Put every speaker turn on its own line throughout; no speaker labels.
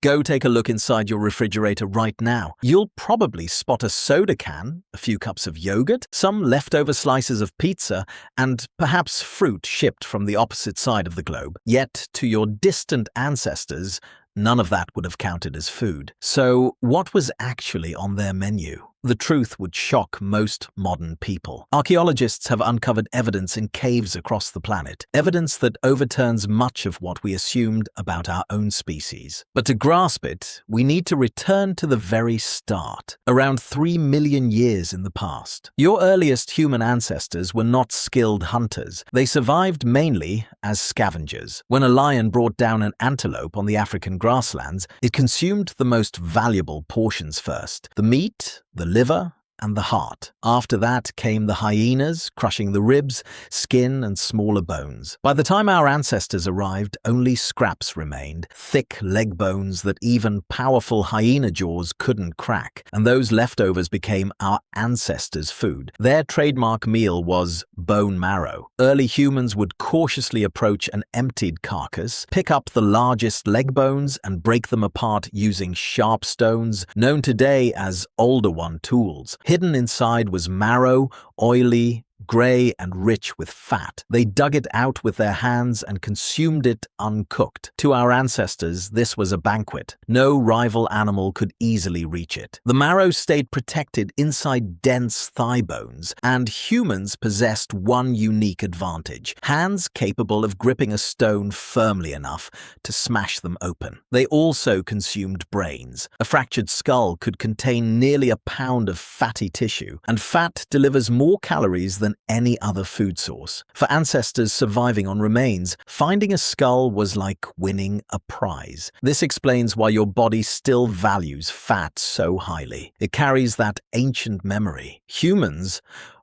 Go take a look inside your refrigerator right now. You'll probably spot a soda can, a few cups of yogurt, some leftover slices of pizza, and perhaps fruit shipped from the opposite side of the globe. Yet, to your distant ancestors, none of that would have counted as food. So, what was actually on their menu? The truth would shock most modern people. Archaeologists have uncovered evidence in caves across the planet, evidence that overturns much of what we assumed about our own species. But to grasp it, we need to return to the very start, around 3 million years in the past. Your earliest human ancestors were not skilled hunters. They survived mainly as scavengers. When a lion brought down an antelope on the African grasslands, it consumed the most valuable portions first: the meat, the liver, and the heart. After that came the hyenas, crushing the ribs, skin, and smaller bones. By the time our ancestors arrived, only scraps remained, thick leg bones that even powerful hyena jaws couldn't crack, and those leftovers became our ancestors' food. Their trademark meal was bone marrow. Early humans would cautiously approach an emptied carcass, pick up the largest leg bones, and break them apart using sharp stones, known today as older one tools. Hidden inside was marrow, oily, grey and rich with fat. They dug it out with their hands and consumed it uncooked. To our ancestors, this was a banquet. No rival animal could easily reach it. The marrow stayed protected inside dense thigh bones, and humans possessed one unique advantage: hands capable of gripping a stone firmly enough to smash them open. They also consumed brains. A fractured skull could contain nearly a pound of fatty tissue, and fat delivers more calories than any other food source. For ancestors surviving on remains, finding a skull was like winning a prize. This explains why your body still values fat so highly. It carries that ancient memory. Humans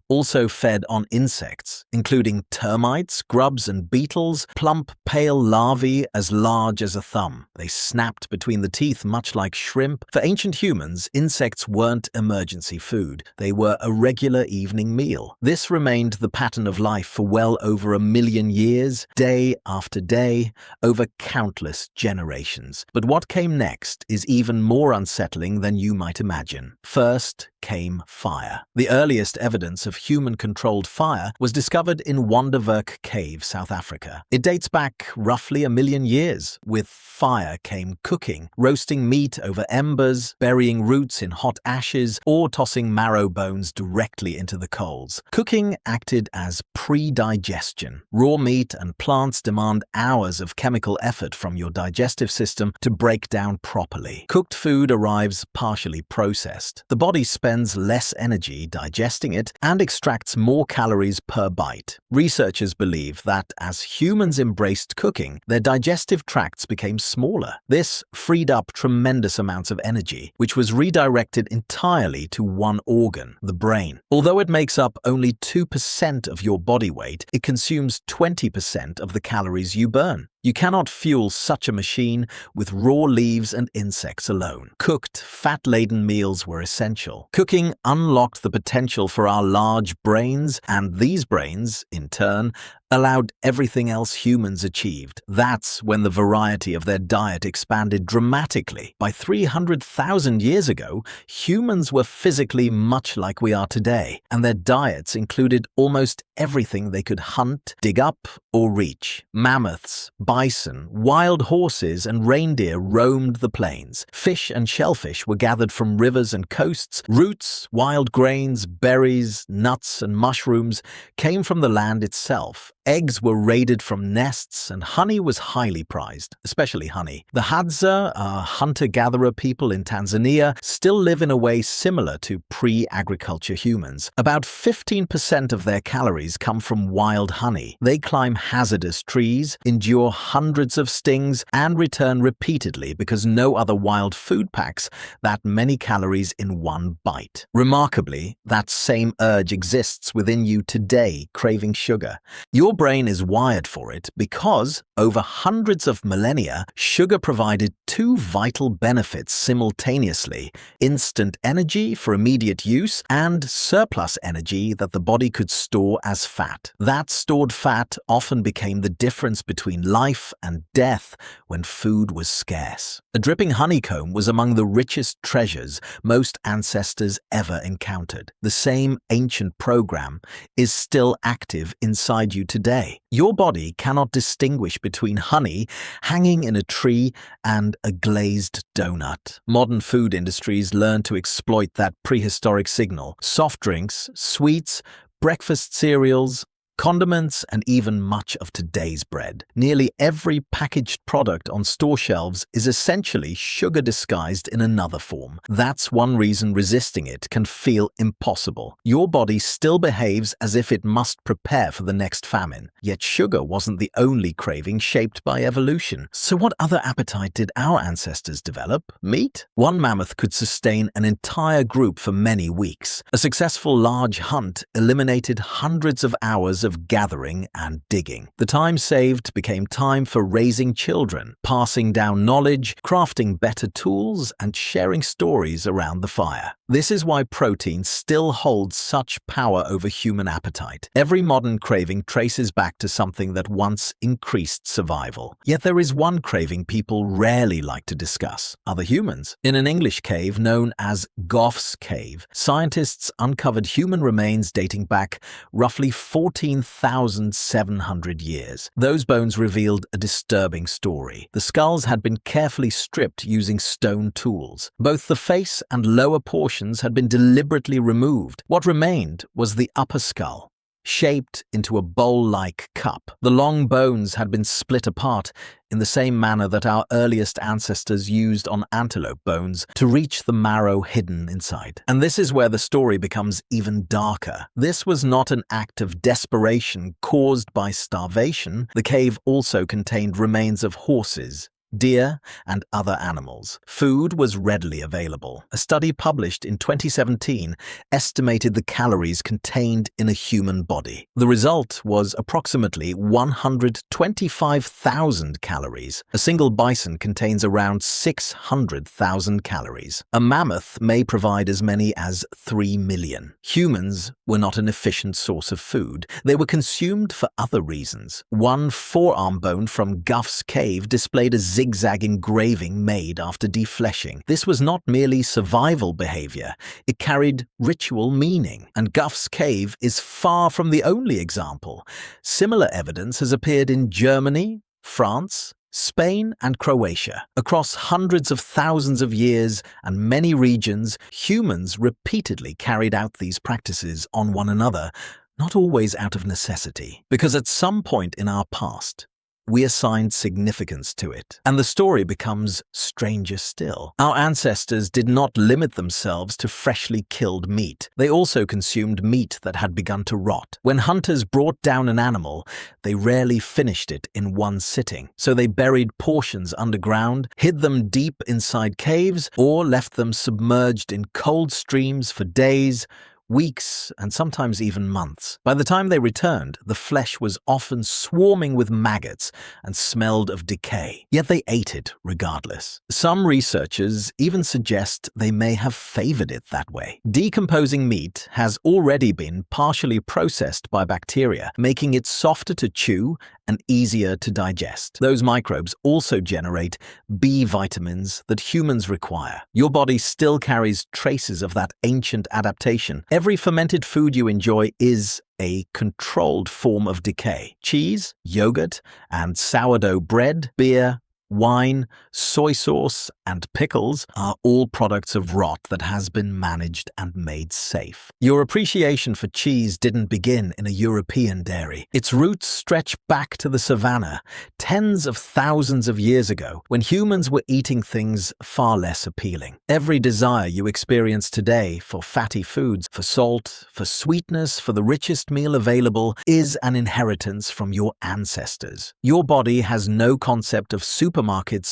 also fed on insects, including termites, grubs, and beetles, plump, pale larvae as large as a thumb. They snapped between the teeth much like shrimp. For ancient humans, insects weren't emergency food. They were a regular evening meal. This remained the pattern of life for well over 1 million years, day after day, over countless generations. But what came next is even more unsettling than you might imagine. First came fire. The earliest evidence of human-controlled fire was discovered in Wonderwerk Cave, South Africa. It dates back roughly 1 million years. With fire came cooking, roasting meat over embers, burying roots in hot ashes, or tossing marrow bones directly into the coals. Cooking acted as pre-digestion. Raw meat and plants demand hours of chemical effort from your digestive system to break down properly. Cooked food arrives partially processed. The body spends less energy digesting it and extracts more calories per bite. Researchers believe that as humans embraced cooking, their digestive tracts became smaller. This freed up tremendous amounts of energy, which was redirected entirely to one organ, the brain. Although it makes up only 2% of your body weight, it consumes 20% of the calories you burn. You cannot fuel such a machine with raw leaves and insects alone. Cooked, fat-laden meals were essential. Cooking unlocked the potential for our large brains, and these brains, in turn, allowed everything else humans achieved. That's when the variety of their diet expanded dramatically. By 300,000 years ago, humans were physically much like we are today, and their diets included almost everything they could hunt, dig up, or reach. Mammoths, bison, wild horses, and reindeer roamed the plains. Fish and shellfish were gathered from rivers and coasts. Roots, wild grains, berries, nuts, and mushrooms came from the land itself. Eggs were raided from nests, and honey was highly prized, especially honey. The Hadza, a hunter-gatherer people in Tanzania, still live in a way similar to pre-agriculture humans. About 15% of their calories come from wild honey. They climb hazardous trees, endure hundreds of stings, and return repeatedly because no other wild food packs that many calories in one bite. Remarkably, that same urge exists within you today, craving sugar. Your Your brain is wired for it because, over hundreds of millennia, sugar provided two vital benefits simultaneously: instant energy for immediate use and surplus energy that the body could store as fat. That stored fat often became the difference between life and death when food was scarce. A dripping honeycomb was among the richest treasures most ancestors ever encountered. The same ancient program is still active inside you today. Your body cannot distinguish between honey hanging in a tree and a glazed donut. Modern food industries learn to exploit that prehistoric signal. Soft drinks, sweets, breakfast cereals, condiments, and even much of today's bread. Nearly every packaged product on store shelves is essentially sugar disguised in another form. That's one reason resisting it can feel impossible. Your body still behaves as if it must prepare for the next famine. Yet sugar wasn't the only craving shaped by evolution. So what other appetite did our ancestors develop? Meat? One mammoth could sustain an entire group for many weeks. A successful large hunt eliminated hundreds of hours of gathering and digging. The time saved became time for raising children, passing down knowledge, crafting better tools, and sharing stories around the fire. This is why protein still holds such power over human appetite. Every modern craving traces back to something that once increased survival. Yet there is one craving people rarely like to discuss: other humans. In an English cave known as Gough's Cave, scientists uncovered human remains dating back roughly 14,700 years. Those bones revealed a disturbing story. The skulls had been carefully stripped using stone tools. Both the face and lower portions had been deliberately removed. What remained was the upper skull, shaped into a bowl-like cup. The long bones had been split apart in the same manner that our earliest ancestors used on antelope bones to reach the marrow hidden inside. And this is where the story becomes even darker. This was not an act of desperation caused by starvation. The cave also contained remains of horses, deer, and other animals. Food was readily available. A study published in 2017 estimated the calories contained in a human body. The result was approximately 125,000 calories. A single bison contains around 600,000 calories. A mammoth may provide as many as 3 million. Humans were not an efficient source of food. They were consumed for other reasons. One forearm bone from Gough's Cave displayed a zigzag engraving made after defleshing. This was not merely survival behavior, it carried ritual meaning. And Gough's Cave is far from the only example. Similar evidence has appeared in Germany, France, Spain, and Croatia. Across hundreds of thousands of years and many regions, humans repeatedly carried out these practices on one another, not always out of necessity, because at some point in our past, we assigned significance to it, and the story becomes stranger still. Our ancestors did not limit themselves to freshly killed meat. They also consumed meat that had begun to rot. When hunters brought down an animal, they rarely finished it in one sitting. So they buried portions underground, hid them deep inside caves, or left them submerged in cold streams for days, weeks, and sometimes even months. By the time they returned, the flesh was often swarming with maggots and smelled of decay. Yet they ate it regardless. Some researchers even suggest they may have favored it that way. Decomposing meat has already been partially processed by bacteria, making it softer to chew and easier to digest. Those microbes also generate B vitamins that humans require. Your body still carries traces of that ancient adaptation. Every fermented food you enjoy is a controlled form of decay. Cheese, yogurt, and sourdough bread, beer, wine, soy sauce, and pickles are all products of rot that has been managed and made safe. Your appreciation for cheese didn't begin in a European dairy. Its roots stretch back to the savannah, tens of thousands of years ago, when humans were eating things far less appealing. Every desire you experience today for fatty foods, for salt, for sweetness, for the richest meal available, is an inheritance from your ancestors. Your body has no concept of supermarkets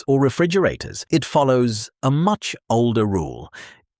or refrigerators. It follows a much older rule.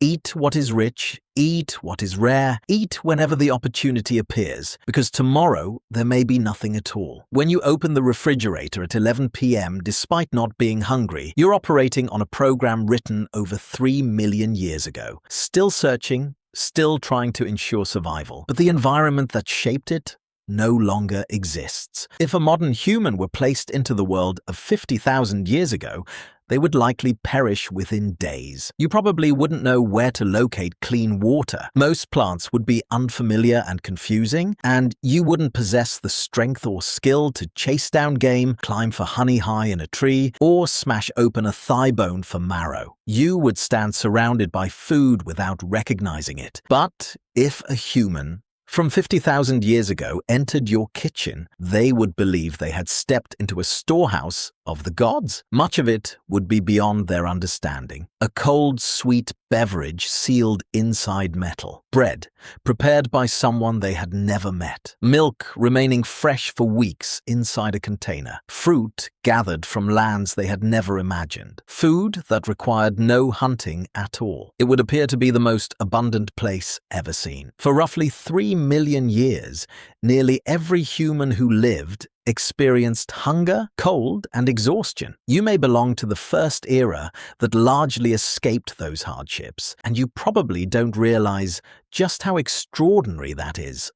Eat what is rich, eat what is rare, eat whenever the opportunity appears, because tomorrow there may be nothing at all. When you open the refrigerator at 11 p.m. despite not being hungry, you're operating on a program written over 3 million years ago. Still searching, still trying to ensure survival. But the environment that shaped it no longer exists. If a modern human were placed into the world of 50,000 years ago, they would likely perish within days. You probably wouldn't know where to locate clean water. Most plants would be unfamiliar and confusing, and you wouldn't possess the strength or skill to chase down game, climb for honey high in a tree, or smash open a thigh bone for marrow. You would stand surrounded by food without recognizing it. But if a human from 50,000 years ago entered your kitchen, they would believe they had stepped into a storehouse of the gods. Much of it would be beyond their understanding. A cold, sweet beverage sealed inside metal. Bread, prepared by someone they had never met. Milk remaining fresh for weeks inside a container. Fruit gathered from lands they had never imagined. Food that required no hunting at all. It would appear to be the most abundant place ever seen. For roughly 3 million years, nearly every human who lived experienced hunger, cold, and exhaustion. You may belong to the first era that largely escaped those hardships, and you probably don't realize just how extraordinary that is